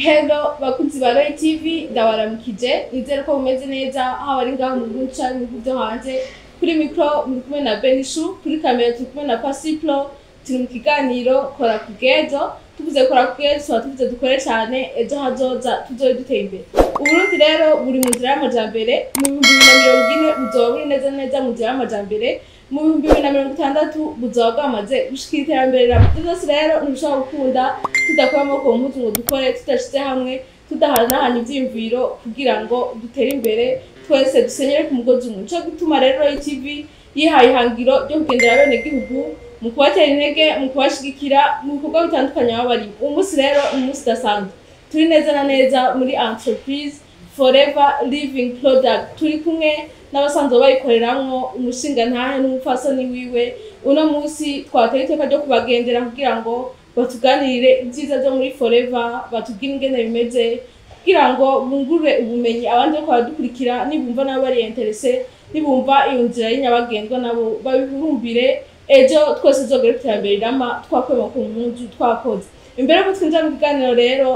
Hello bakunzi ba Roy TV ndabaramukije nizere ko mumeze neza aho ari ngaho mu guca mu byo hanze kuri micro muri kumwe na Benishu kuri kamera turi kumwe na Pasiplo turi mu kiganiro kora kugezo tuvuze kora kugezo tuvuze dukore cyane ejo hazoza tuzoye duteye imbere Uburundi rero buri mu nzira y'amajambere mu 2040 buzoba buri neza mu nzira y'amajambere mu 2060 buzoba bwamaze gushikira iterambere byose rero ntushobora gukunda tudakora amaboko mu ngo dukore tudashize hamwe tudahanahana ivyimviro kugira ngo dutere imbere twese dusenyere ku mugozi umwe cyo gutuma rero TV yihaye ihangiro ryo kugendera bene gihugu mu kubatera intege mu kubashigikira mu bikorwa bitandukanye bari umunsi rero umunsi dasanzwe turi neza na neza muri entreprise Forever Living Product turi kumwe n'abasanzwe bayikoreramwo umushinga ntahe n'umufasoni wiwe uno munsi twateye iteka ryo kubagendera kugira ngo batuganirire ibyiza byo muri Forever batubwire ingene bimeze kugira ngo bungure ubumenyi abandi ko badukurikira nibumva nabo bari interesse nibumva iyo nzira y'inyabagendwa nabo babihurumbire ejo twese zogere iterambere rama twakwema ku munzu twakoze imbere ko twinjira mu kiganiro rero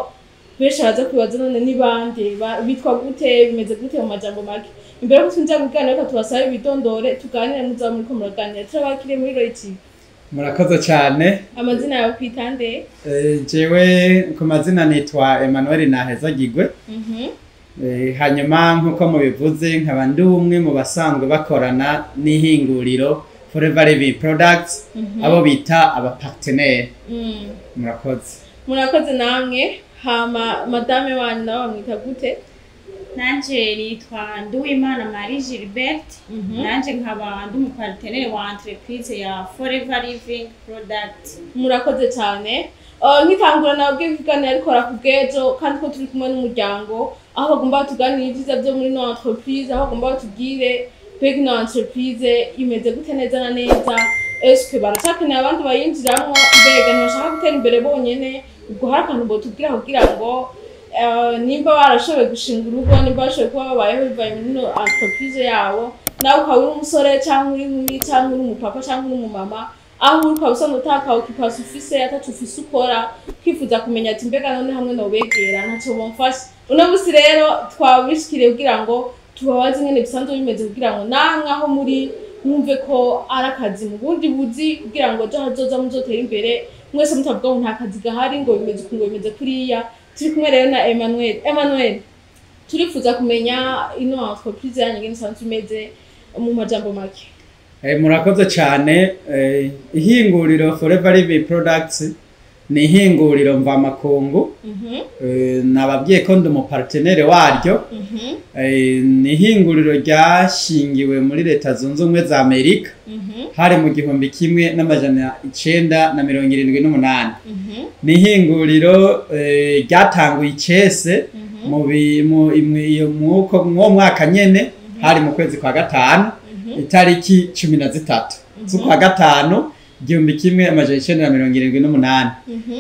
besha baza kwibaza none nibande bitwa gute bimeze gute mu majambo make imbere ko twinjira mu kiganiro ko tubasaba ibitondore tuganire muza muri ko muraganira turabakire muri Roy TV. Murakoze cyane. Amazina yawe kwitande? Jewe ku mazina nitwa Emmanuel Nahezagirwe. Hanyuma nkuko mubivuze nkaba ndi umwe mu basanzwe bakorana n'ihinguriro Forever Living Products abo bita aba partenaire. Murakoze namwe hama madame wanyu nawe bamwita gute? Nanje nitwa Nduwimana Marie Gilbert nanje nkaba ndi umupartenere wa entreprise ya Forever Living Product. Murakoze cyane nkitangura nabwe vikana ariko rakugejo kandi ko turi kumwe n'umuryango aho bagomba tuganira ibyiza byo muri no entreprise aho bagomba tugire big no entreprise imeze gute neza na neza eske baracakeneye abandi bayinjiramwo mbega ntashaka gutera imbere bonyene ubwo harakantu bo tubwira kugira ngo nimba barashoboye gushinga urugo nimba bashoboye kuba babayeho bivaye muri no entreprise yawo nawe ukaba uri umusore cyangwa uri inkumi cyangwa uri umupapa cyangwa uri umumama aho uri ukaba usanga utaka ukipasa ufise atacu ufise ukora kwifuza kumenya ati mbega none hamwe no begera ntacyo bomfasha uno musi rero twabishikire kugira ngo tubabaze ngene bisanzwe bimeze kugira ngo namwe aho muri mwumve ko arakazi mu bundi buzi kugira ngo hazoza muzotera imbere mwese mutavuga ngo nta kazi gahari ngo bimeze kungo bimeze kuriya turi kumwe rero na Emmanuel turifuza kumenya ino entreprise yanyu ngene sanzwe imeze mu majambo make. Murakoze cyane ihinguriro Forever Living Products ni ihinguriro mva makungu nababwiye ko ndi mu partenaire waryo ni ihinguriro ryashingiwe muri leta zunze ubumwe za Amerika hari mu 1978 ni ihinguriro ryatanguye icese mu mwaka nyene hari mu kwezi kwa gatanu itariki 13 z'ukwa gatanu 1978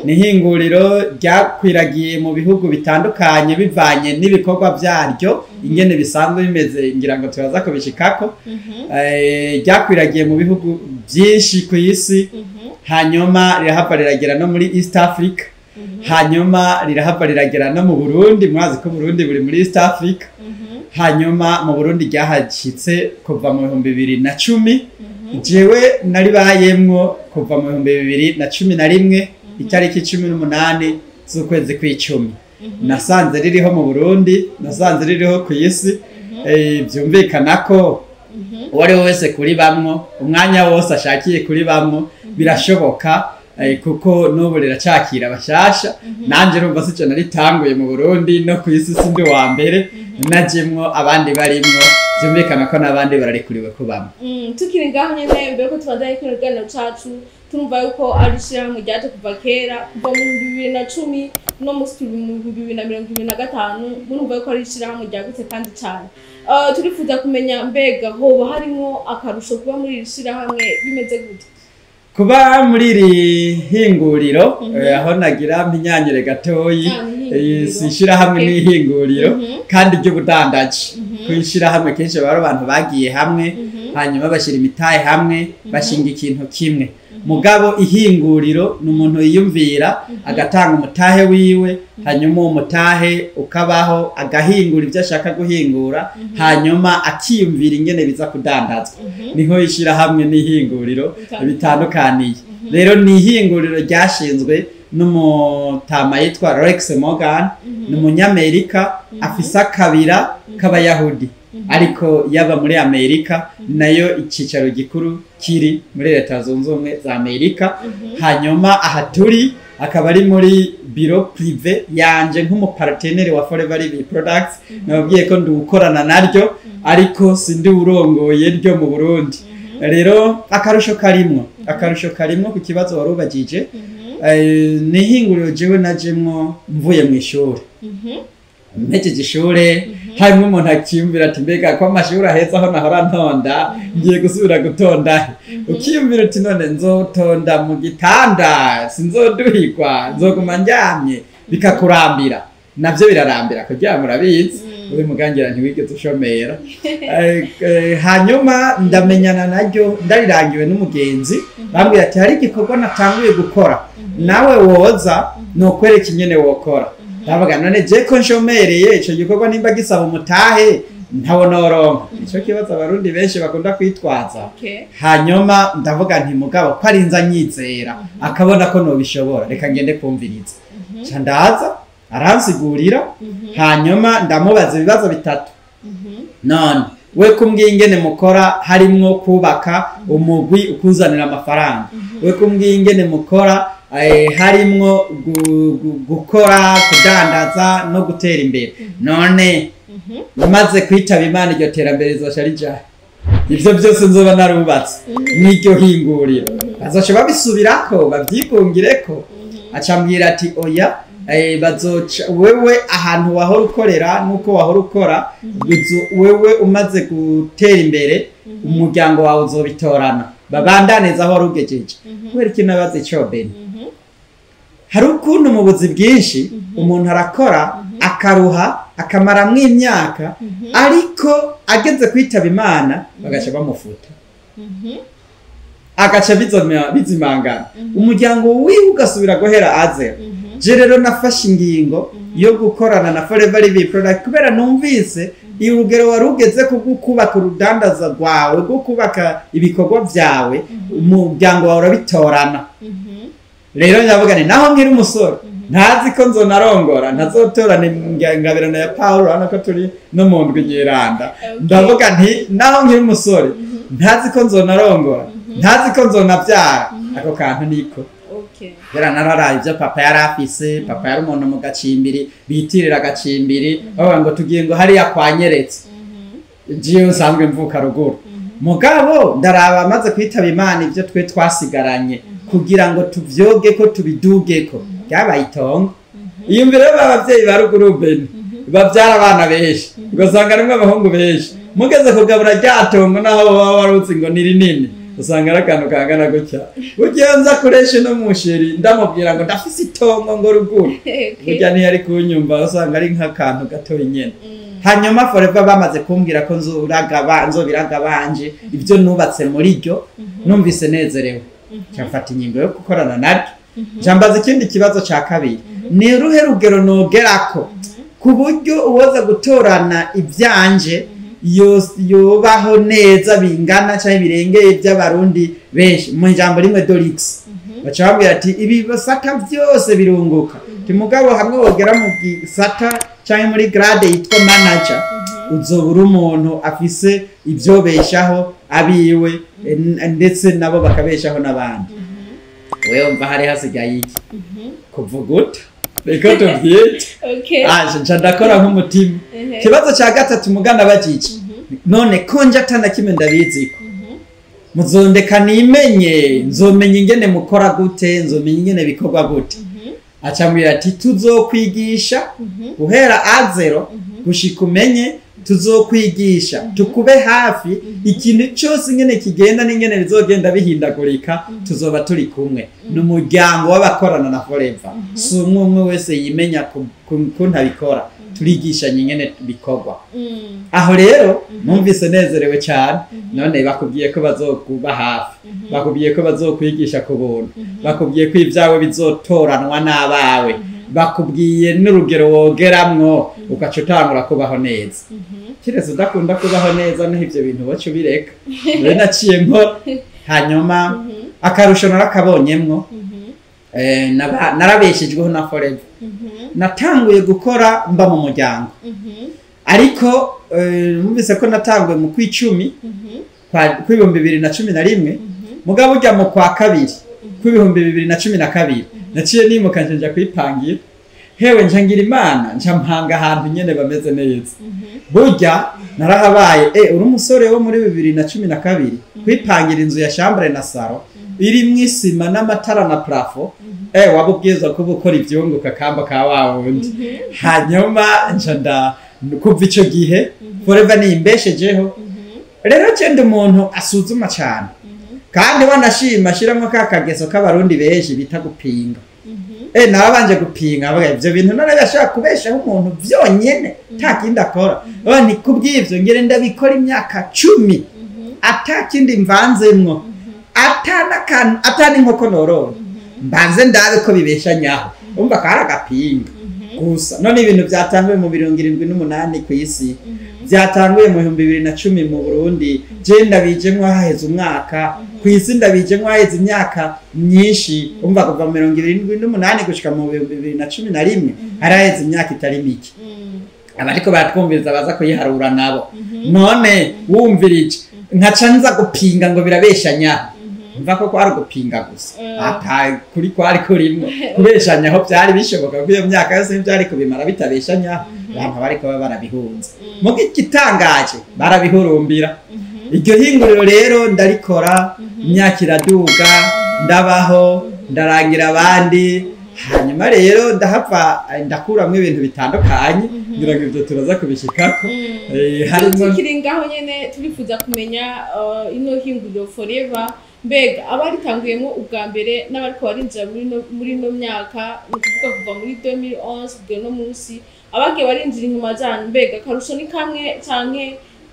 ni ihinguriro ryakwiragiye mu bihugu bitandukanye bivanye n'ibikorwa byaryo ingene bisanzwe bimeze ngira ngo turaza kubishikako ryakwiragiye mu bihugu byinshi ku isi hanyuma rirahava riragera no muri East Africa hanyuma rirahava riragera no mu Burundi mwazi ko Burundi buri muri East Africa hanyuma mu Burundi ryahashitse kuva mu 2010 jewe nari bayemwo kuva mu 2011 itariki 18 z'ukwezi kw'icumi nasanze ririho mu Burundi nasanze ririho ku isi byumvikana ko uwari wese kuri bamwo umwanya wose ashakiye kuri bamwo birashoboka kuko n'ubu riracakira bashasha nanje rumva sico naritanguye mu Burundi no ku isi sindi wa mbere najemwo abandi barimwo byumvikana ko nabandi bararikuriwe kubamo tukiri ngaho nyene mbere ko tubandanye kuri urugano cacu turumva yuko ari shiramwe ryaje kuva kera kuva mu 2010 no mu 2025 murumva yuko ari shiramwe ryagutse kandi cyane turifuza kumenya mbega hoba harimo akarusho kuba muri iri shirahamwe bimeze gute kuba muri iri hinguriro aho nagira mpinyanyire gatoyi sishira hamwe n'ihinguriro kandi ry'ubudandaji kwishira hamwe kenshi baro abantu bagiye hamwe hanyuma bashira imitahe hamwe bashinga ikintu kimwe mugabo ihinguriro ni umuntu yiyumvira agatanga umutahe wiwe hanyuma uwo mutahe ukabaho agahingura ibyo ashaka guhingura hanyuma akiyumvira ingene biza kudandazwa niho yishira hamwe n'ihinguriro bitandukaniye rero ni ihinguriro ryashinzwe n'umutama yitwa Rex Morgan ni umunyamerika afise akabira k'abayahudi ariko yaba muri Amerika nayo icicaro gikuru kiri muri leta zunze ubumwe za Amerika hanyuma aha turi akaba ari muri biro prive yanje nk'umupartenere wa Forever Living Products nababwiye ko ndukorana naryo ariko sindi urongoye ryo mu Burundi rero akarusho karimwo ku kibazo warubajije nihinguriro jewe najemwo mvuye mu ishuri mpejeje ishure harimo umuntu akiyumvira ati mbega ko amashuri aheza aho nahora ntonda ngiye gusubira gutonda ukiyumvira ati none nzotonda mu gitanda sinzoduhigwa nzoguma njyamye bikakurambira navyo birarambira kugira murabizi ube mugangira ntiwigeze ushomera hanyuma ndamenyana naryo ndarirangiwe n'umugenzi bambwira ati hari igikorwa natanguye gukora nawe woza nokwereka ingene wokora ndavuga none je ko nshomereye ico gikorwa nimba gisaba umutahe ntabona oronka ico kibazo abarundi benshi bakunda kwitwaza hanyuma ndavuga nti mugabo ko ari nza nyizera akabona ko nobishobora reka ngende kumviriza ca ndaza aransigurira hanyuma ndamubaza ibibazo bitatu none we kumbwiye ingene mukora harimwo kubaka umugwi ukuzanira amafaranga we kumbwiye ingene mukora harimwo gukora kudandaza no gutera imbere none maze kwitaba Imana iryo terambere rizoca rijahe ivyo byose nzoba narubatse n'iryo hinguriro bazoca babisubirako bavyigungireko acambwira ati oya bazoca wewe ahantu wahora ukorera nuko wahora ukora wewe umaze gutera imbere umuryango wawe uzobitorana babandaneza aho rugejeje kubera ikintu abaze ico bene hari ukuntu mu buzi bwinshi umuntu arakora akaruha akamaramwo imyaka ariko ageze kwitaba Imana bagaca bamufuta agaca bizimangana umuryango wiwe ugasubira guhera azero je rero nafashe ingingo yo gukorana na Forever Living Products kubera numvise urugero warugeze ko kubaka urudandaza rwawe rwo kubaka ibikorwa vyawe umuryango wawe urabitorana rero nyavugane naho nkiri umusore ntazi ko nzonarongora ntazotorana ingabirano ya Paulo hano ko turi no mu ndwi nyiranda ndavuga nti naho nkiri umusore ntazi ko nzonarongora ntazi ko nzonavyara ako kantu niko yara nararaye ibyo papa yari afise papa yari umuntu mu gacimbiri bitirira gacimbiri bavuga ngo tugiye ngo hariya kwanyeretse jiyo nsanzwe mvuka ruguru mugabo ndaraba maze kwitaba Imana ibyo twe twasigaranye kugira ngo tuvyoge ko tubiduge ko byabaye itongo iyo mbere y'abavyeyi ba ruguru bene bavyara abana benshi ugasanga rimwe abahungu benshi mugeze kugabura ryatongo naho baba warutse ngo ni rinini usanga arakantu kangana gutya ugenza kureshe no musheri ndamubwira ngo ndafise itongo ngo ruguru burya ntiyari kunyumva usanga ari nk'akantu gato nyene hanyuma Forever bamaze kumbwira ko nzobiraga banje ibyo nubatse muri ryo numvise nezerewe cyafata ingingo yo gukorana naryo jambaza ikindi kibazo ca kabiri ni ruhe rugero nogerako ku buryo uwoza gutorana ivyanje yobaho neza bingana cyangwa birengeye by'abarundi benshi mu ijambo rimwe Dorix baca bambwira ati ibi basata byose birunguka timugabo hamwe wogera mu gisata cyangwa muri grade yitwa manager uzobura umuntu afise ibyo beshaho abiwe ndetse nabo bakabeshaho nabandi wewe mva hari hasigaye iki kuvuguta reka tuvyite nca ndakora nk'umutima kibazo ca gatatu muganda bajije none konje atana kimwe ndabiziko muzondeka nimenye nzomenya ingene mukora gute nzomenya ingene bikorwa gute acambwira ati tuzokwigisha guhera A0 gushika umenye tuzokwigisha tukube hafi ikintu cyose ingene kigenda n'ingene bizogenda bihindagurika tuzoba turi kumwe n'umuryango w'abakorana na Forever si umwe wese yimenya kuntu abikora turigishanya ingene bikorwa aho rero numvise nezerewe cyane none bakubwiye ko bazokuba hafi bakubwiye ko bazokwigisha ku buntu bakubwiye ko ibyawe bizotoranwa n'abawe bakubwiye n'urugero wogeramwo ugaca utangura kubaho neza kiretse udakunda kubaho neza naho ibyo bintu baca ubireka rero naciye nkora hanyuma akarusho narakabonyemwo narabeshejweho na Forever natanguye gukora mba mu muryango ariko numvise ko natanguye mu kw'icumi kw'ibihumbi 2011 mugabo ujya mu kwa kabiri kw'ibihumbi 2012 naciye nimuka nja kwipangira hewe njangira Imana nja mpanga ahantu nyene bameze neza burya narahabaye uri umusore wo muri 2012 kwipangira inzu ya chambre na saro iri mwisima n'amatara na plafo wabubwiza ko gukora ivyunguka kamba ka wawundi hanyuma nca kuva ico gihe Forever nimbeshejeho rero cyende umuntu asuzuma cyane kandi wanashima shiramwe kakageso k'abarundi beje bita gupinga nabanje gupinga abaga ivyo bintu none bashaka kubeshaho umuntu vyonyene takindi akora ni kubw'ivyo ngire ndabikora imyaka 10 atakindi mvanzemwo atani nkoko nororo mbanze ndabe ko bibeshanyaho umva karagapinga gusa none ibintu byatanguye mu 78 ku isi byatanguye mu 2010 mu Burundi je ndabijemwe haheze umwaka ku isi ndabijemwe haheze imyaka myinshi umva kuva mu 2028 gushika mu 2011 haraheze imyaka itari mike abariko baratwumviriza baza kuyiharura nabo none wumvirije nkaca nza gupinga ngo birabeshanya mva ko kwari gupinga gusa ata kuri kwari kurimo kubeshanya aho byari bishoboka ko iyo myaka yose byari kubimara bitabeshanya abantu bariko barabihunze mu gitangaje barabihurumbira iryo hinguriro rero ndarikora imyaka iraduga ndabaho ndarangira abandi hanyuma rero ndahava ndakuramwe ibintu bitandukanye ngira ngo ibyo turaza kubishikako harimo kiringaho nyene turifuza kumenya ino hinguriro Forever mbega abaritanguyemo ubwa mbere n'abariko barinjira muri no myaka ukuvuga kuva muri 2011 kugera no munsi abagiye barinjira inyuma cyane mbega karusho ni kamwe canke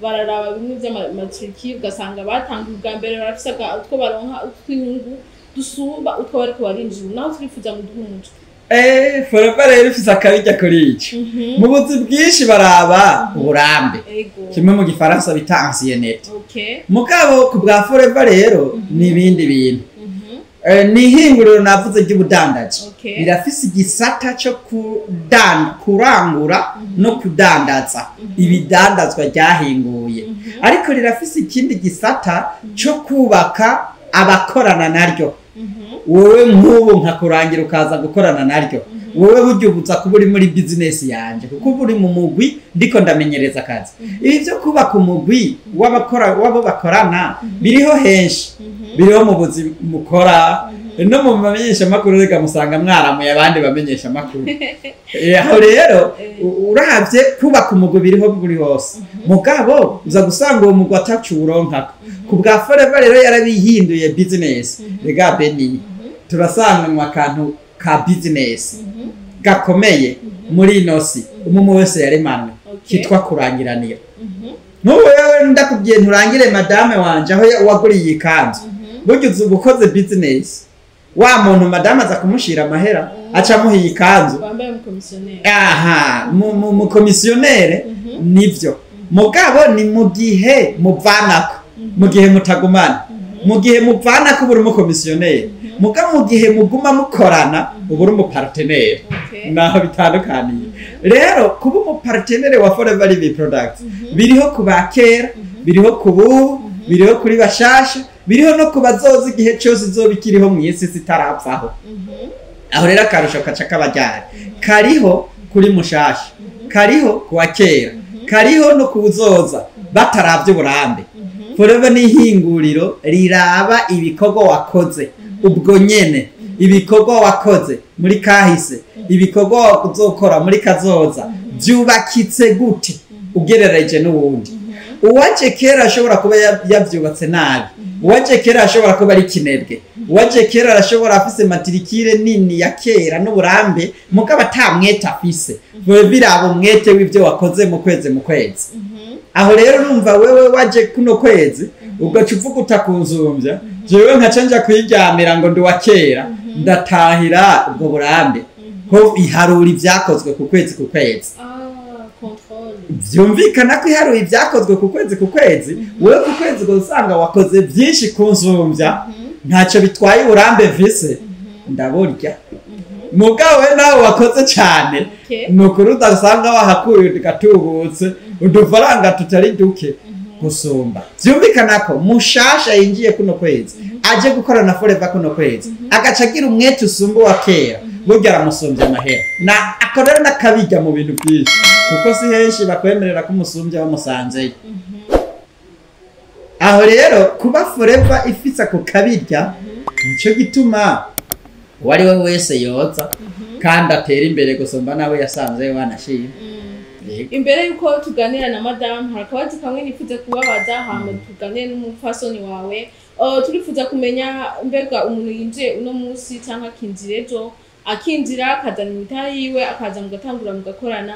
bararaba bimwe by'amatriki ugasanga batanguye ubwa mbere barafisaga utwo baronka utwinyungu dusumba utwo bariko barinjira naho turifuza mu duhumuje Forever rero ifise akabijya kuri ico mu buzi bwinshi baraba uburambe kimwe mu gifaransa bita ancienneté mugabo ku bwa Forever rero n'ibindi bintu ni hinguriro navuze ry'ubudandaji birafise igisata cyo kurangura no kudandaza ibidandazwa ryahinguye ariko rirafise ikindi gisata cyo kubaka abakorana naryo wowe nk'ubu nkakurangira ukaza gukorana naryo wowe bujubuza kuba uri muri business yanje kuko uri mu mugwi ndiko ndamenyereza akazi ibi byo kubaka umugwi wabo bakorana biriho henshi biriho mu buzi mukora no mu bamenyesha makuru rega musanga mwaramuye abandi bamenyesha makuru aho rero uravye kubaka umugwi biriho buri hose mugabo uza gusanga uwo mugwi atacuronka ku bwa Forever rero yarabihinduye business rega beni turasanga mu akantu ka business gakomeye muri inosi umwe wese yaremanwe kitwa kurangiranira n'uwo ndakubwiye nturangire madame wanje aho waguriye ikanzu buryo ubukoze business wa muntu madame aza kumushira amahera aca muhiye ikanzu bambaye mu komisionnaire mu komisionnaire nivyo mugabo ni mu gihe muvanako mu gihe mutagumana mu gihe muvana ko buri mu komisionnaire mugabo mu gihe muguma mukorana uburi mu partenaire naho bitandukaniye rero kuba mu partenaire wa Forever Live Products biriho kubakera biriho kubu biriho kuri bashasha biriho no kubazoza igihe cyose zobikiriho mu yesi sitarapfaho aho rero akarusho kaca kabajyana kariho kuri mushasha kariho kuwakera kariho no kuzoza bataravye uburambe Forever ni hinguriro riraba ibikorwa wakoze ubwo nyene ibikorwa wakoze muri kahise ibikorwa uzokora muri kazoza byubakitse gute ugerereje n'uwundi uwaje kera ashobora kuba yavyubatse nabi, uwaje kera ashobora kuba ari kinebwe, uwaje kera arashobora afise matrikire nini ya kera n'uburambe mugabo atamwete afise, biraba umwete w'ivyo wakoze mu kwezi. Aho rero numva wewe waje kuno kwezi ugaca uvuga utakunzumbya, jewe nkaca nja kwiryamira ngo ndi wa kera, ndatahira ubwo burambe ko iharura ivyakozwe ku kwezi. Vyumvikana ko iharura ivyakozwe ku kwezi, wewe ku kwezi gusanga wakoze byinshi kunzumbya, ntacyo bitwaye uburambe vise, ndaburya. Mugabo we nawe wakoze cyane, nukuri udasanga wahakuye ugatubutse udufaranga tutari duke gusumba. Vyumvikana ko mushasha yinjiye kuno kwezi aje gukora na Forever kuno kwezi agaca agira umwete usumba wa kera, burya aramusumbya amahera na akorera n'akabijya mu bintu byinshi, kuko si henshi bakwemerera ko umusumbya bamusanzeyo. Aho rero kuba Forever ifisa ku kabirya nico gituma wari we wese yoza kandi atera imbere gusumba nawe yasanze wanashima. Imbere yuko tuganira na madam harakabazi kamwe nifuze kubabaza hama tuganire n'umufasoni wawe. Turifuza kumenya mbega umuntu yinjiye uno munsi cyangwa kinjirejo akinjira akazana imitahe yiwe akaza mugatangura mugakorana,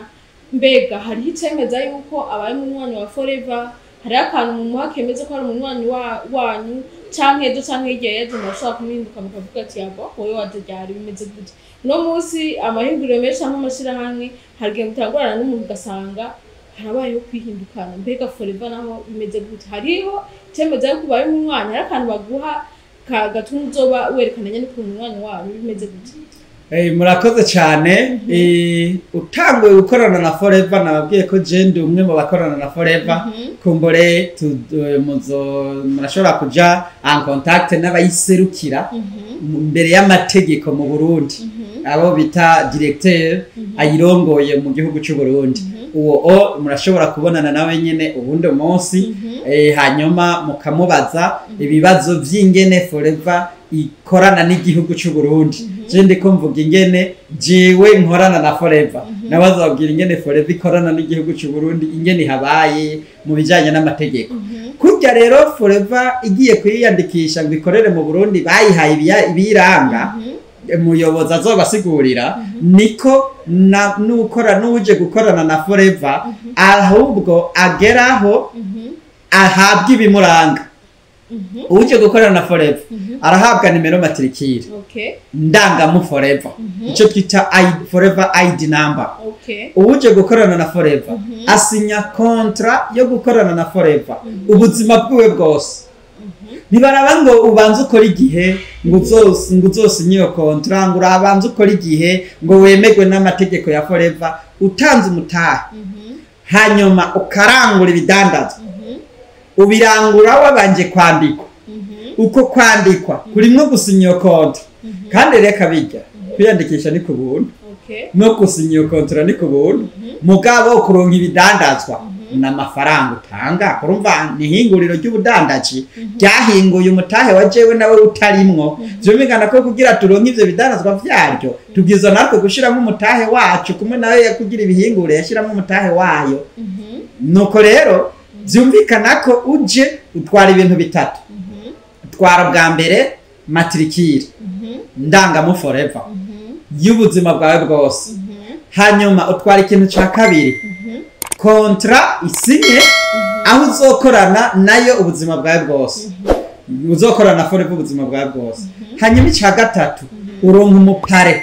mbega hari icemeza yuko abaye mu mwanya wa Forever, hari akantu mu muhakemeze ko ari mu mwanya wanyu canke ejo canke igihe yaje nashaka kuminduka mukavuga ati yabo wowe waje ryari bimeze gute. No munsi amahinguriro menshi nk'amashirahamwe harige mutangurana n'umuntu gasanga harabayeho kwihindukana, mbega Forever naho bimeze gute? Hariho icemeza yuko ubaye mu mwanya, hari akantu baguha gatuma uzoba werekana nyene ko mu mwanya wawe bimeze gute? Murakoze cyane. Utanguye gukorana na Forever nababwiye ko je umwe mu bakorana na Forever, kumbore murashobora kuja en contact n'abayiserukira mbere y'amategeko mu Burundi, abo bita directeur ayirongoye mu gihugu cy'u Burundi. Uwo murashobora kubonana nawe nyene ubundi munsi, hanyuma mukamubaza ibibazo vy'ingene Forever ikorana n'igihugu cy'u Burundi. Je ndiko mvuga ingene jewe nkorana na Forever, nabazabwira ingene Forever ikorana n'igihugu cy'u Burundi, ingene habaye mu bijanye n'amategeko. Kurya rero Forever igiye kwiyandikisha ngo ikorere mu Burundi bayihaye ibiranga, umuyobozi azobasigurira niko nukora n'uje gukorana na Forever ahubwo ageraho ahabwa ibimuranga. Uje gukorana na Forever arahabwa nimero matrikire ndangamu Forever, ico twita Forever ID number. Uje gukorana na Forever asinya kontra yo gukorana na Forever ubuzima bwiwe bwose. Nibaraba ngo ubanze ukora igihe ngo uzosinye iyo kontra, ngo urabanze ukora igihe ngo wemegwe n'amategeko ya Forever, utanze umutahe hanyuma ukarangura ibidandazwa, ubirangura wabanje kwandikwa. Uko kwandikwa kurimwo gusinya iyo kontra, kandi reka bijya kwiyandikisha ni ku buntu, no gusinya iyo kontra ni ku buntu, mugabo kuronka ibidandazwa n'amafaranga utanga. Urumva ni hinguriro ry'ubudandaji ryahinguye umutahe wa jewe nawe utarimwo, vyumvikana ko kugira turonke ivyo bidandazwa vyaryo tubwiza natwe gushiramo umutahe wacu, kumwe nawe yakugira ibihingure yashiramo umutahe wayo. Nuko rero vyumvikana ko uje utwara ibintu bitatu. Utwara bwa mbere matrikire ndangamu Forever y'ubuzima bwawe bwose, hanyuma utwara ikintu ca kabiri kontra isinye aho uzokorana nayo ubuzima bwawe bwose, uzokorana Forever ubuzima bwawe bwose. Hanyuma ica gatatu uronka umupare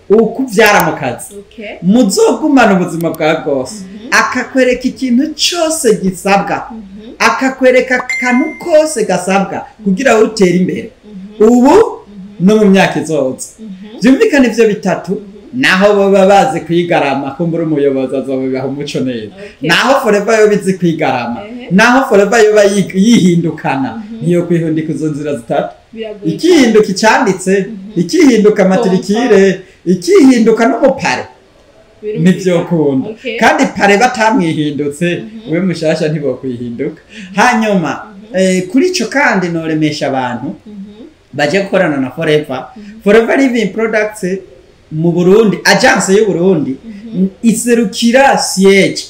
ukuvyara mu kazi, muzogumana ubuzima bwawe bwose, akakwereka ikintu cyose gisabwa, akakwereka akantu kose gasabwa kugira ngo utere imbere ubu no mu myaka izoza. Vyumvikana ivyo bitatu naho baba bazi kwigarama, kumbura umuyobozi azobibaha umuco neza. Naho Forever yo bizi kwigarama, naho Forever yo yihindukana, niyo kwihundika izo nzira zitatu. Ikihinduka icanditse, ikihinduka matrikire, ikihinduka n'umupare, nivyo kunda. Kandi pare batamwihindutse we mushasha ntibo kwihinduka. Hanyuma kuri ico kandi noremesha abantu baje gukorana na Forever. Forever Living Products mu Burundi, agence y'u Burundi iserukira siege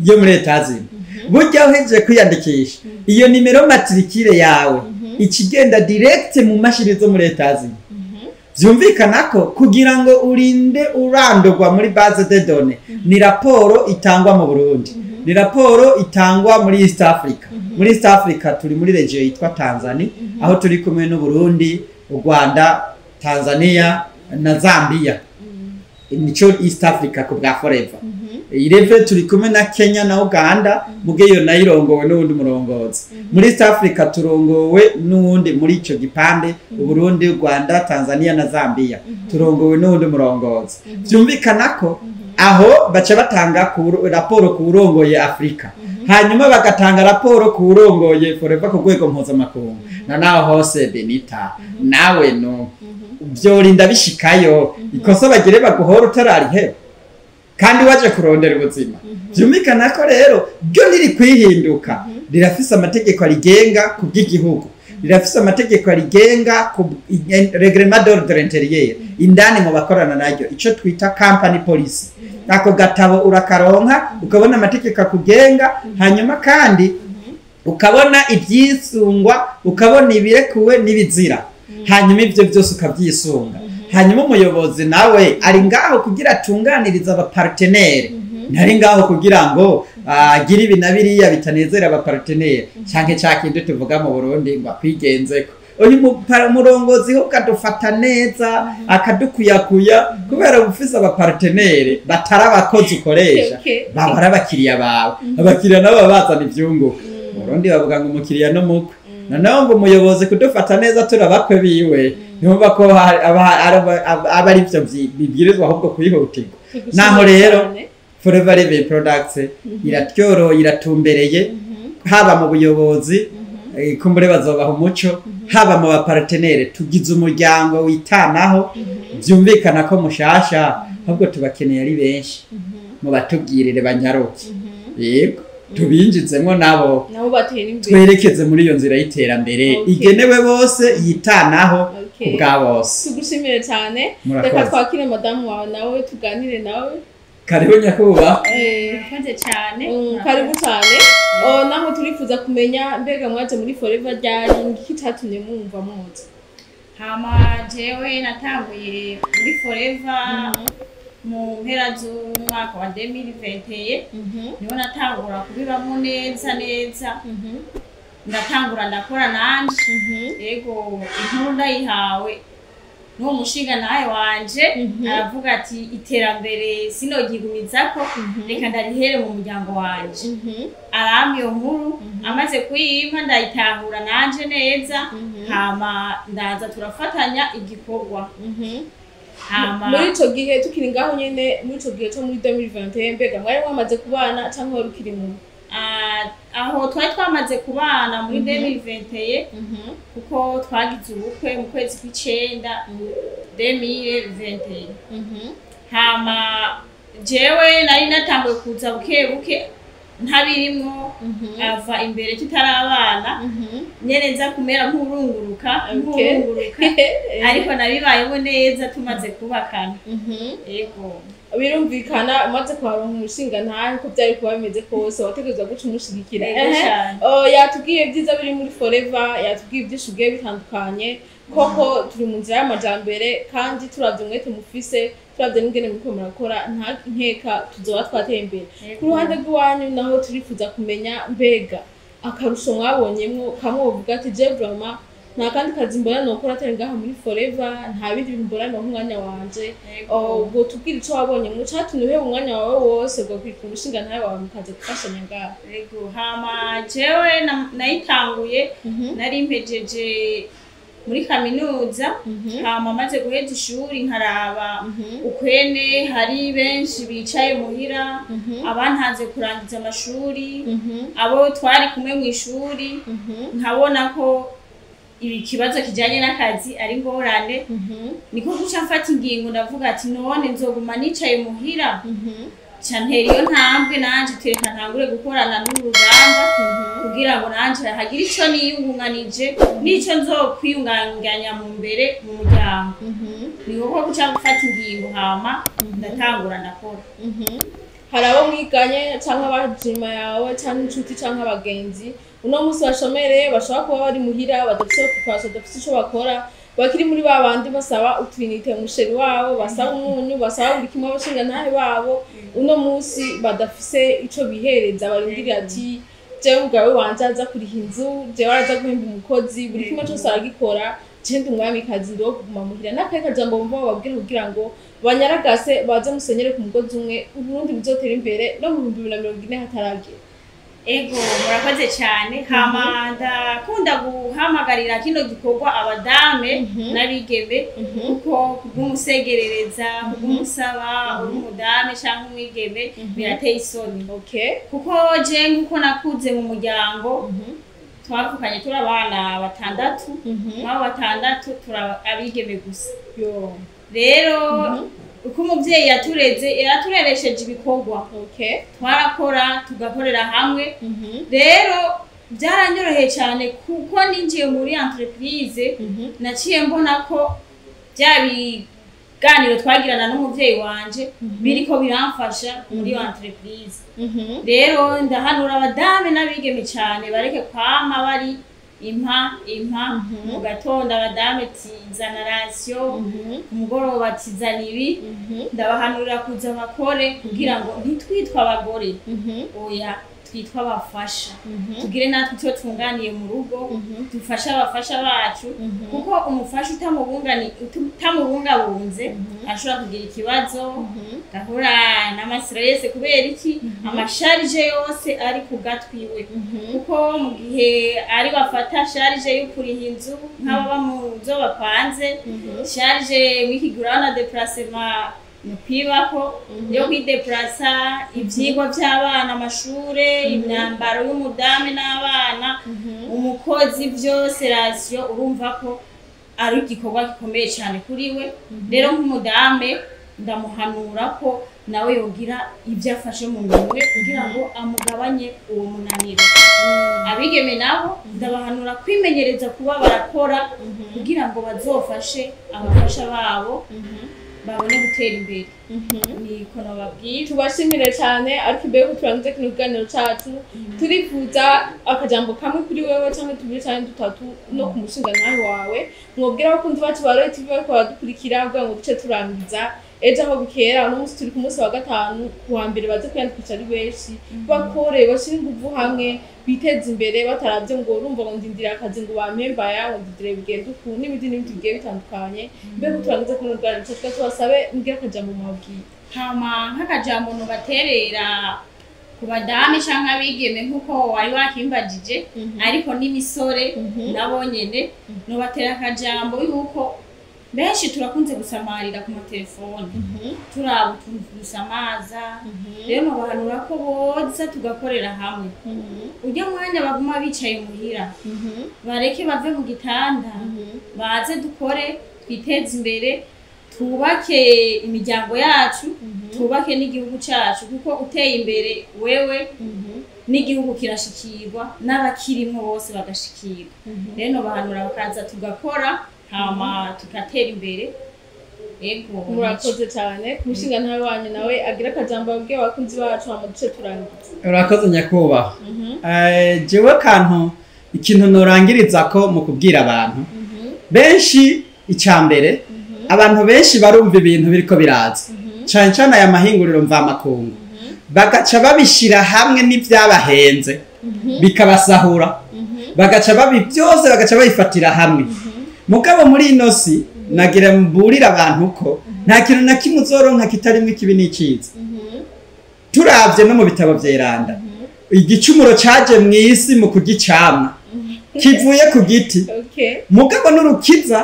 yo muri Etazini burya uhejeje kwiyandikisha iyo nimero matricule yawe ikigenda direct mu mashini zo muri Etazini byumvikana ko kugira ngo urinde urandurwa muri base de données ni raporo itangwa mu Burundi ni raporo itangwa muri East Africa muri East Africa turi muri region yitwa Tanzania aho turi kumwe n'u Burundi u Rwanda Tanzania na Zambia nico East Africa ku bwa forever ireve turi kumwe na Kenya na Uganda mugeyo nayirongowe n'undi murongozi muri East Africa turongowe n'undi muri ico gipande u Burundi u Rwanda Tanzania na Zambia turongowe n'undi murongozi byumvikana ko aho baca batanga raporo ku urongoye Afrika hanyuma bagatanga raporo ku urongoye forever ku rwego mpuzamakungu na naho hose Benita nawe no byorinda bishikayo ikosa bagire baguhora utararihe kandi waje kurondera ubuzima byumvikana ko rero byo niri kwihinduka rirafise amategeko arigenga ku bw'igihugu rirafise amategeko arigenga ku reglement d'ordre intérieur indani mu bakorana naryo ico twita company policy ako gatabo urakaronka ukabona amategeko akugenga hanyuma kandi ukabona ibyisungwa ukabona ibirekuwe n'ibizira hanyuma ibyo byose ukabyisunga hanyuma umuyobozi nawe ari ngaho kugira atunganiriza abapartenere ntari ngaho kugira ngo agire ibinabiriya bitanezera abapartenere canke cyakindi tuvuga mu Burundi ngo akwigenzeko uyu murongozi ho kadufata neza akadukuyakuya kubera ufise abapartenere batarabakoze ukoresha babara abakiriya bawe abakiriya nabo bazana ivyunguka Burundi bavuga ngo umukiriya no mukwe noneho ngo umuyobozi kudufata neza turabakwe biwe numva ko aba ari byo bibwirizwa ahubwo kuyihutirwa naho rero Forever Living Products iratyoro iratumbereye haba mu buyobozi kumbure bazobaha umuco haba mu bapartenere tugize umuryango witanaho byumvikana ko mushasha ahubwo tubakeneye ari benshi mu batubwirire banyaruke yego tubinjizemo nabo twerekeze muri iyo nzira y'iterambere igenewe bose yitanaho ubwa bose tugushimire cyane reka twakire madamu wawe nawe tuganire nawe karibu nyakuba mfate cyane karibu cyane naho turifuza kumenya mbega mwaje muri Forever ryari ngicyatumye mwumva muze hama jewe natanguye muri Forever mu mpera z'umwaka wa 2021 niho natangura kubibamo neza ndatangura ndakora nanje yego inkuru ndayihawe n'uwo mushinga nawe wanje aravuga ati iterambere sinogigumizako reka ndarihere mu muryango wanje aramye iyo nkuru amaze kuyimpa ndayitahura nanje neza hama ndaza turafatanya igikorwa muri ico gihe tukiri ngaho nyene muri ico gihe cyo muri 2021 mbega mwari mwamaze kubana cyangwa wari ukiri mu aho twamaze kubana muri 2021 kuko twagize ubukwe mu kwezi kw'icenda 2021 hama jewe nari natanguye kuza buke ntabirimwo ava imbere tutarabana nyene nza kumera nk'urunguruka ariko nabibayemo neza tumaze kubakana yego birumvikana umaze kuharonka umushinga ntahe ko byari kuba bimeze kose wategerezwa guca umushigikira yatubwiye byiza biri muri Forever yatubwiye byinshi bigiye bitandukanye koko turi mu nzira y'amajambere kandi turavye umwete mufise turavye n'ingene muriko murakora nta nkeka tuzoba twateye imbere ku ruhande rw'iwanyu naho turifuza kumenya mbega akarusho mwabonyemwo kamwe uvuga ati je vraiment nta kandi kazi mbona nokora atari ngaha muri Forever nta bindi mbona no umwanya wanje ubwo tubwira ico wabonye mu catumye uhe umwanya wawe wose bwo kwika umushinga ntawe wawe mukaze gufashanya ngaha yego hama jewe nayitanguye nari mpejeje muri kaminuza hama maze guheza ishuri nkaraba ukwene hari benshi bicaye muhira abantaze kurangiza amashuri abo twari kumwe mu ishuri nkabona ko ibi kibazo kijanye n'akazi ari ngorane niko guca mfata ingingo ndavuga ati none nzoguma nicaye muhira cyantera iyo ntambwe nanje tereka ntangure gukorana n'uruganda kugira ngo nanje hagira ico niyungunganije nico nzokwiyunganganya mu mbere mu muryango niko guca gufata ingingo hama ndatangura ndakora hari abo mwiganye canke abajima yawe canke inshuti canke abagenzi uno musi bashomere bashobora kuba bari muhira badafise okupasha badafise ico bakora bakiri muri babandi basaba utwinite umusheri wabo basaba umunyu basaba buri kimwe abashinga ntahe babo uno musi badafise ico bihereza barindiriye ati jewe ubwawe wanje aza kuriha inzu jewe araza guhemba umukozi buri kimwe cose aragikora jewe umwamikazi ndo kuguma muhira n'akahe kajambo bumva bababwira kugira ngo banyaragase baze musenyere ku mugozi umwe Uburundi buzotera imbere no mu 2040 hataragera. Ego murakoze cyane hama ndakunda guhamagarira kino gikorwa abadame n'abigeme kuko kugumusegerereza kugumusaba umudame cyangwa umwigeme birateye isoni kuko je nkuko nakuze mu muryango twavukanye turi abana batandatu abo batandatu abigeme gusa rero uko umuvyeyi yatureresheje ibikorwa twarakora tugakorera hamwe rero byaranyoroheye cyane kuko ninjiye muri entreprise naciye mbona ko bya biganiro twagirana n'umuvyeyi wanje biriko biramfasha muri entreprise rero ndahanura abadame n'abigeme cyane bareke kwama bari impa mu gatondo abadame tizana ratio ku mugoroba tizana ibi ndabahanurira kuza bakore kugira ngo ntitwitwa abagore oya twitwa abafasha tugire natwe icyo tunganiye mu rugo dufasha abafasha bacu kuko umufasha utamubungabunze ashobora kugira ikibazo gahura n'amasirese kubera iki amasharije yose ari ku gatwiwe kuko mu gihe ari bafata sharije y'ukuriha inzu nk'ababa mu zo bapanze sharije wikigura na déplacement mupibako yo kwideplasa ivyigwa by'abana amashure imyambaro y'umudame n'abana umukozi byose ratio urumva ko ari igikorwa gikomeye cyane kuri we rero nk'umudame ndamuhanura ko nawe yogira ibyo afashe mu minwe kugira ngo amugabanye uwo munaniro abigeme nabo ndabahanura kwimenyereza kuba barakora kugira ngo bazofashe abafasha babo babone gutera imbere niko nababwira tubashimire cyane ariko imbere ko turangize kino kiganiro cyacu turifuza akajambo kamwe kuri wewe cyangwa tubiri cyane dutatu no ku mushinga nawe wawe mwobwira abakunzi bacu ba Royal TV bariko baradukurikira kugira ngo duce turangiza ejo aho bukera no musi turi ku munsi wa gatanu kuwa mbere baze kwiyandikisha ari benshi bakore bashira inguvu hamwe biteza imbere bataravye ngo urumva ngo ndindira akazi ngo bampemba yawe ndidire bigenda uku n'ibindi bigiye bitandukanye mbere turangize kuri rwanda cyo twasabe ngira akajambo mubwira hama nk'akajambo no baterera ku badame canke abigeme nkuko wari wakimbajije ariko n'imisore nabonyene no batera akajambo yuko benshi turakunze gusamarira ku matelefone turabusamaza rero bahanura ko boza tugakorera hamwe ujya mwanya baguma bicaye muhira bareke bave mu gitanda baze dukore twiteze imbere tubake imiryango yacu tubake n'igihugu cyacu kuko uteye imbere wewe n'igihugu kirashikirwa n'abakirimo bose bagashikirwa rero bahanura bakaza tugakora hama tukatera imbere ego murakoze cyane kumushinga ntawe wanyu nawe agira akajambo abwiye abakunzi bacu hama duce turangiza urakoze nyakubahwa jewe kantu ikintu norangiriza ko mu kubwira abantu benshi icambere abantu benshi barumva ibintu biriko biraza cyane cyane aya mahinguriro mva makungu bagaca babishira hamwe n'ivyabahenze bikabasahura bagaca babi byose bagaca bayifatira hamwe mugabo muri inosi nagira mburira abantu ko nta kintu na kimwe uzoronka kitarimo ikibi n'iciza turavye no mu bitabo vyeranda igicumuro caje mw'isi mu kugicamwa kivuye ku giti mugabo n'urukiza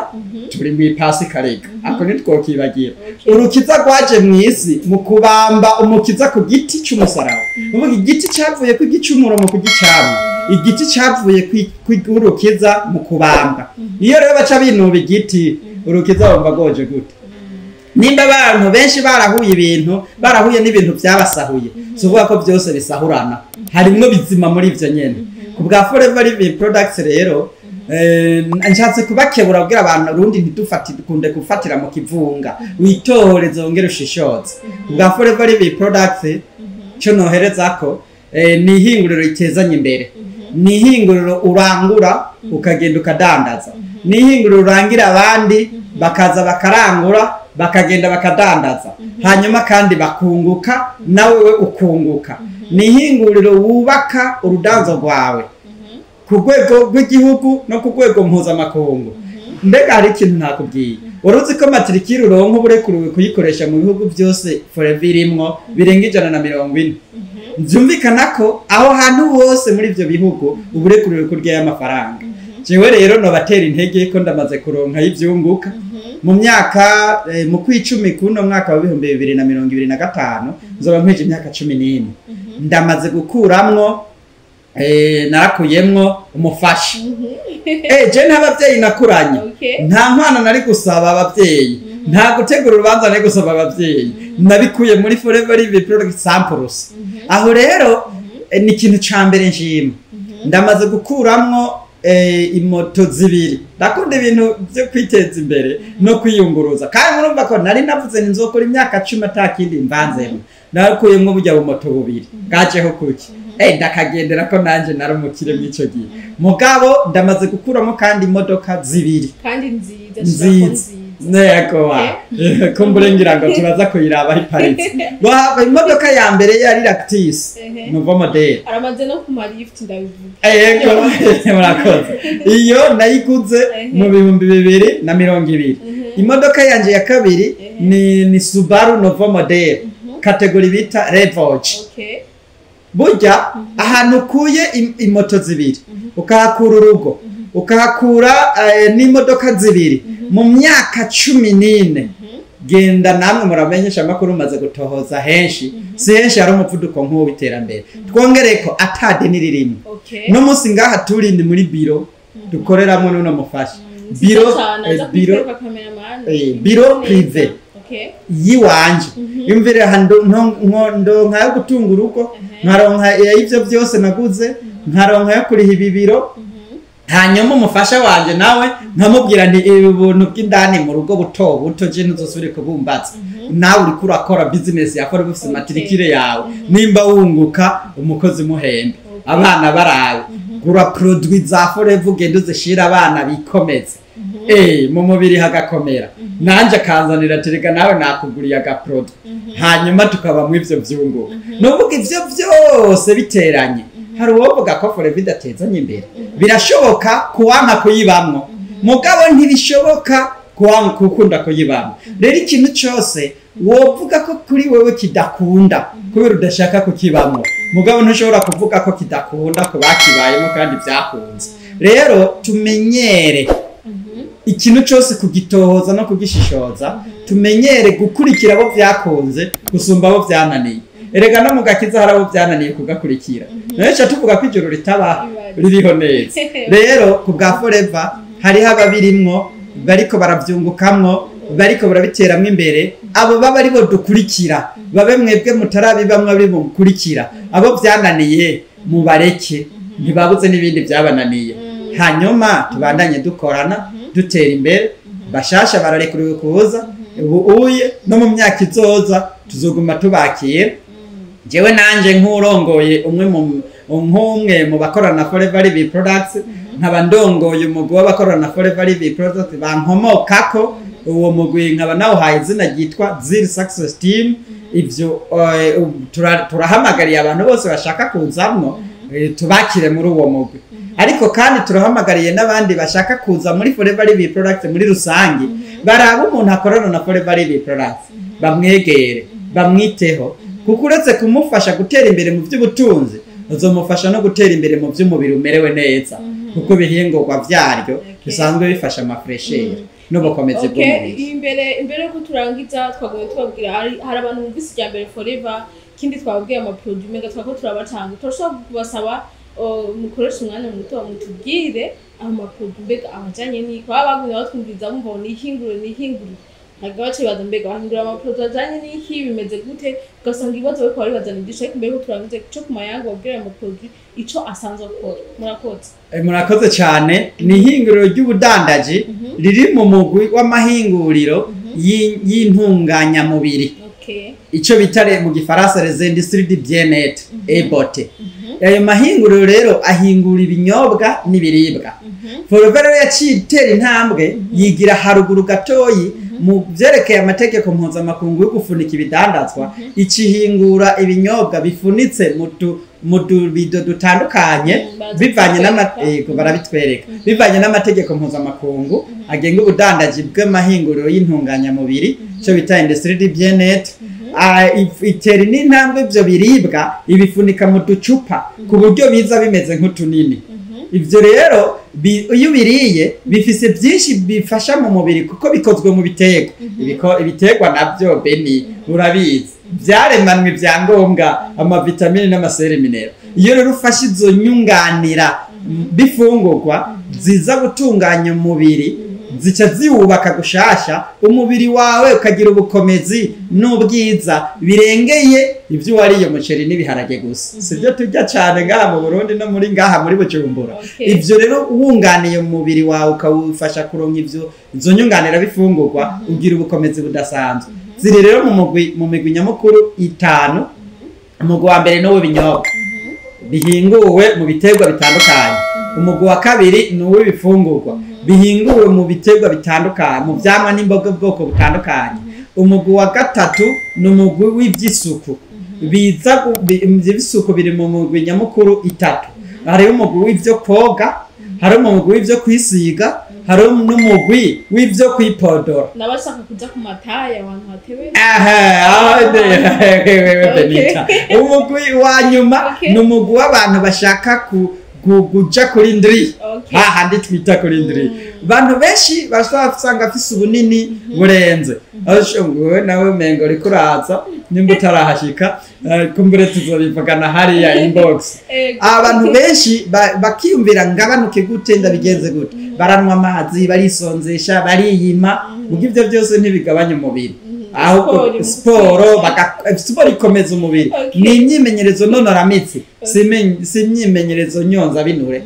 turi mu ipasi karega ako nitwokibagira urukiza rwaje mw'isi mu kubamba umukiza ku giti cy'umusaraba uvuga igiti cavuye ku gicumuro mu kugicamwa igiti cavuye kw'urukiza mu kubamba niyo rero baca binuba igiti urukiza wumva goje gute nimba abantu benshi barahuye n'ibintu byabasahuye suvuga ko byose bisahurana harimwo bizima muri ivyo nyene kubwa Forever Living Products rero nshatse kubakebura kugira abantu rundi ntidukunde gufatira mu kivunga witoreze wongere ushishoze kubwa Forever Living Products cyo nohereza ko ni ihinguriro ritezanye imbere, ni ihinguriro urangura ukagenda ukadandaza, ni ihinguriro urangira abandi bakaza bakarangura bakagenda bakadandaza, hanyuma kandi bakunguka nawe we ukunguka, ni ihinguriro wubaka urudanzo rwawe ku rwego rw'igihugu no ku rwego mpuzamakungu. Mbega hari ikintu ntakubwiye, uruzi ko matrikire uronka uburekuriwe kuyikoresha mu bihugu byose forever irimwo birenga 140. Byumvikana ko aho hantu hose muri ibyo bihugu uburekuriwe kurya y'amafaranga. Jewe rero no batera intege ko ndamaze kuronka y'ivyunguka mu myaka mu kwicumi kuno mwaka wa 2025 nzoba mpije imyaka 11 ndamaze gukuramwo narakuyemwo umufasha. Je n'abavyeyi nakuranye nta mpano nari gusaba abavyeyi, nta gutegura urubanza nari gusaba abavyeyi, nabikuye muri Forever Live Product Samples. Aho rero ni ikintu ca mbere nshima, ndamaze gukuramwo imoto zibiri. Ndakunda ibintu byo kwiteza imbere no kwiyunguruza, kandi murumva ko nari navuze nzokora imyaka 10 atakindi mvanzemo, nakuyemwo burya bumoto bubiri bwajeho kuki ndakagendera ko nanje narumukire mw'ico gihe. Mugabo ndamaze gukuramo kandi imodoka zibiri kandi nziza Nego kumbure ngira ngo tubaza kuyiraba iparitse. Ba imodoka ya mbere yari Lactis nouveau modèle. Aramaze no ku lift ndabivuga. Yego murakoze. Iyo nayiguze mu 2020. Imodoka yanje ya kabiri ni Subaru nouveau modèle category bita Revoge. Burya ahantu kuye imoto zibiri ukahakura urugo ukahakura n'imodoka zibiri mu myaka 14 genda namwe muramenyesha makuru maze gutohoza henshi si henshi ari umuvuduko nk'uwo iterambere twongereko atade niririmo no musi ngaha turindi muri biro dukoreramo no mufasha biro privé yiwanje yumvire ndo nkayo gutunga urugo nkaronka ivyo byose naguze nkaronka yo kuriha ibibiro hanyuma umufasha wanje nawe nkamubwira nti ibintu bw'indani mu rugo buto je ntuzosubire kubumbatsa nawe uri kurakora business yakora bufise matrikire yawe nimba wunguka umukozi muhembe abana barawe gura produit za Forever ugende uzishira abana bikomeze mu mubiri hagakomera nanje akanzanira terega nawe nakuguriye aga produit hanyuma tukaba mu ivyo vyunguka nuvuga ivyo byose biteranye hari uwovuga ko Forever idatezanye imbere birashoboka kuwanka kuyibamwo mugabo ntibishoboka kuwanka kukunda kuyibamwo rero ikintu cyose wovuga ko kuri wewe kidakunda kubera udashaka kukibamwo mugabo ntushobora kuvuga ko kidakunda ko bakibayemo kandi byakunze rero tumenyere ikintu cyose kugitohoza no kugishishoza tumenyere gukurikira abo byakunze gusumba abo byananiye erega no mugakiza harabo byananiye kugakurikira nayo tuvuga ko ijoro ritaba ririho neza rero ku bwa Forever hari hababirimwo bariko baravyungukamwo bariko barabiteramwe imbere abo baba ari bo dukurikira babe mwebwe mutarabibamwe ari bo mukurikira abo byananiye mubareke ntibabuze n'ibindi byabananiye hanyuma tubandanye dukorana dutera imbere bashasha bararekuriwe kuza ubuye no mu myaka izoza tuzoguma tubakiye jewe nanje nk'urongoye umwe mu bakorana Forever Live Products nkaba ndongoye umugwi w'abakorana Forever Live Products bankomokako uwo mugwi nkaba nawuhaye izina ryitwa Zil Success Team ivyo turahamagariye abantu bose bashaka kuzamwo tubakire muri uwo mugwi ariko kandi turahamagariye n'abandi bashaka kuza muri Forever Live Products muri rusangi baraba umuntu akorana na Forever Live Products bamwegere bamwiteho kuko uretse kumufasha gutera imbere mu by'ubutunzi uzomufasha no gutera imbere mu by'umubiri umerewe neza kuko bihingurwa vyaryo bisanzwe bifasha amafreshere no bakomeze bw'umubiri imbere ko turangiza twagoye tubabwira hari abantu bumvise ijya mbere Forever kindi twababwiye ama produit mega twako turabatanga turashobora kubasaba mukoresha umwanya muto mutubwire ama produit mbega abajanye ni kwa baguye batwumviza mumva ni hinguro nagabace baza mbega bahindura ama produit ajanye n'iki bimeze gute ugasanga ibibazo bako bari bazana indisha ariko mbere ko turangize cyo kumayanga babwira ama produit ico asanzwe akora murakoze cyane ni hinguriro ry'ubudandaji riri mu mugwi w'amahinguriro y'intunganya mubiri ico bitare mu gifaransa les industries du bien-être et beauté. Ayo mahinguriro rero ahingura ibinyobwa n'ibiribwa. Forever rero yacitera intambwe yigira haruguru gatoyi mu vyerekeye amategeko mpuzamakungu yo gufunika ibidandazwa, icihingura ibinyobwa bifunitse mu tubido dutandukanye bivanye n'amategeko barabitwereka bivanye n'amategeko mpuzamakungu agenga ubudandaji bw'amahinguriro y'intunganyamubiri cyo bita industrie du bien-être. Itera n'intambwe ivyo biribwa ibifunika mu ducupa ku buryo biza bimeze nk'utunini. Ivyo rero iyo biriye bifise byinshi bifasha mu mubiri kuko bikozwe mu bitego. Ibitegwa navyo beni urabizi byaremanwe ibyangombwa amavitamine n'amasere minero. Iyo rero ufashe izo nyunganira bifungurwa ziza gutunganya umubiri zica ziwubaka gushasha umubiri wawe ukagira ubukomezi n'ubwiza birengeye ivyo wariye umuceri n'ibiharage gusa. Sivyo turya cyane ngaha mu Burundi no muri ngaha muri Bujumbura. Ivyo rero uwunganiye mu mubiri wawe ukawufasha kuronka izo nyunganira bifungurwa ugira ubukomezi budasanzwe. Ziri rero mu migwi nyamukuru 5. Umugwi wa mbere no w'ibinyobwa bihinguwe mu biterwa bitandukanye. Umugwi wa kabiri no w'ibifungurwa bihinguwe mu biterwa bitandukanye mu vyamwa n'imboga bwoko butandukanye. Umugwi wa gatatu no mugwi w'ivyisuku biza ivyisuku biri mu mugwi nyamukuru 3. Hari umugwi w'ivyo koga, hari umugwi w'ivyo kwisiga, hari n'umugwi w'ivyo kwipodora. Nabashaka kuja ku mataya abantu hatewe. Benita. Umugwi wa nyuma no mugwi w'abantu bashaka kuja kuri ndri. Hahandi twita kuri ndri. Bantu benshi basanga afise ubunini burenze. Ashongowe nawe mengo rikuraza nimba utarahashika kumbure tuzobivugana hariya inbox. Abantu benshi bakiyumvira ngabanuke gute ndabigenze gute. Baranwa amazi barisonzesha bariyima mugo ivyo byose ntibigabanya umubiri. Ahubwo siporo ikomeza umubiri. Ni imyimenyerezo nonoramitsi si imyimenyerezo nyonza binure.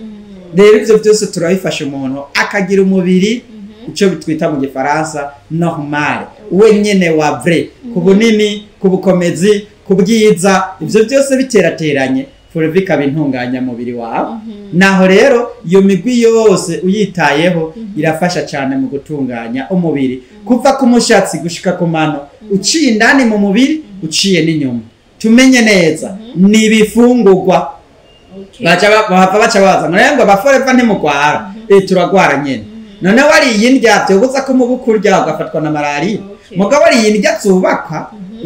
Rero ivyo byose turabifasha umuntu akagira umubiri ico bitwita mu gifaransa normal wenyene wa vrai ku bunini ku bukomezi ku bwiza ivyo byose biterateranye forevika bintunganya mubiri wawe. Naho rero iyo migwi yose uyitayeho irafasha cyane mu gutunganya umubiri kuva ku mushatsi gushika ku mano uciye indani mu mubiri uciye n'inyuma. Tumenye neza ni bifungurwa baca baza ngo baforeva ntimugwara turagwara nyene. None wari yindya byobuza ko mu bukurya ugafatwa na malaria. Mugabo wari yindya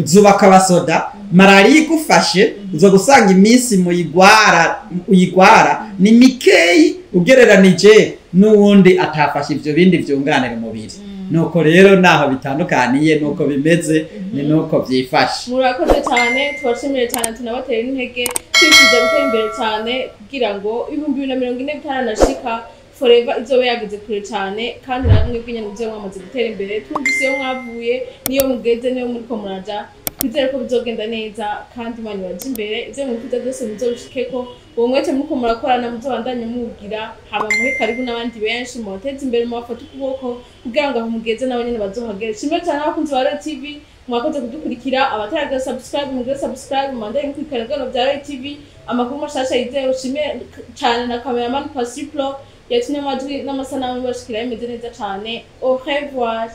zubaka basoda malaria igufashe uzo gusanga iminsi uyigwara ni mikeyi ugereranije n'uwundi atafashe ivyo bindi vyunganira umubiri. Nuko rero naho bitandukaniye nuko bimeze ni nuko byifashe. Murakoze cyane twashimire cyane tunabatera intege twifuza gutera imbere cyane kugira ngo 2040 bitanashika Forever izobe yageze kure cyane kandi namwe bw'inyana byo mwamaze gutera imbere twumvise yo mwavuye niyo mugeze niyo muri ko muraja kwizera ko bizogenda neza kandi Imana ibaje imbere ivyo mwifuza byose muzoshikeko uwo mwete muko murakorana muzobandanye mugira haba muhe karibu n'abandi benshi muteze imbere mu bafata ukuboko kugira ngo mugeze nabo nyene bazohagera. Shimwe cyane abakunzi ba Royal TV mwakoze kudukurikira abataraga subscribe mandanye kwikaragano bya Royal TV amakuru mashasha yizewe. Shimwe cyane na cameraman Pasiplo yatumye amajwi n'amasanamu bashikira imeze neza cyane. Au revoir.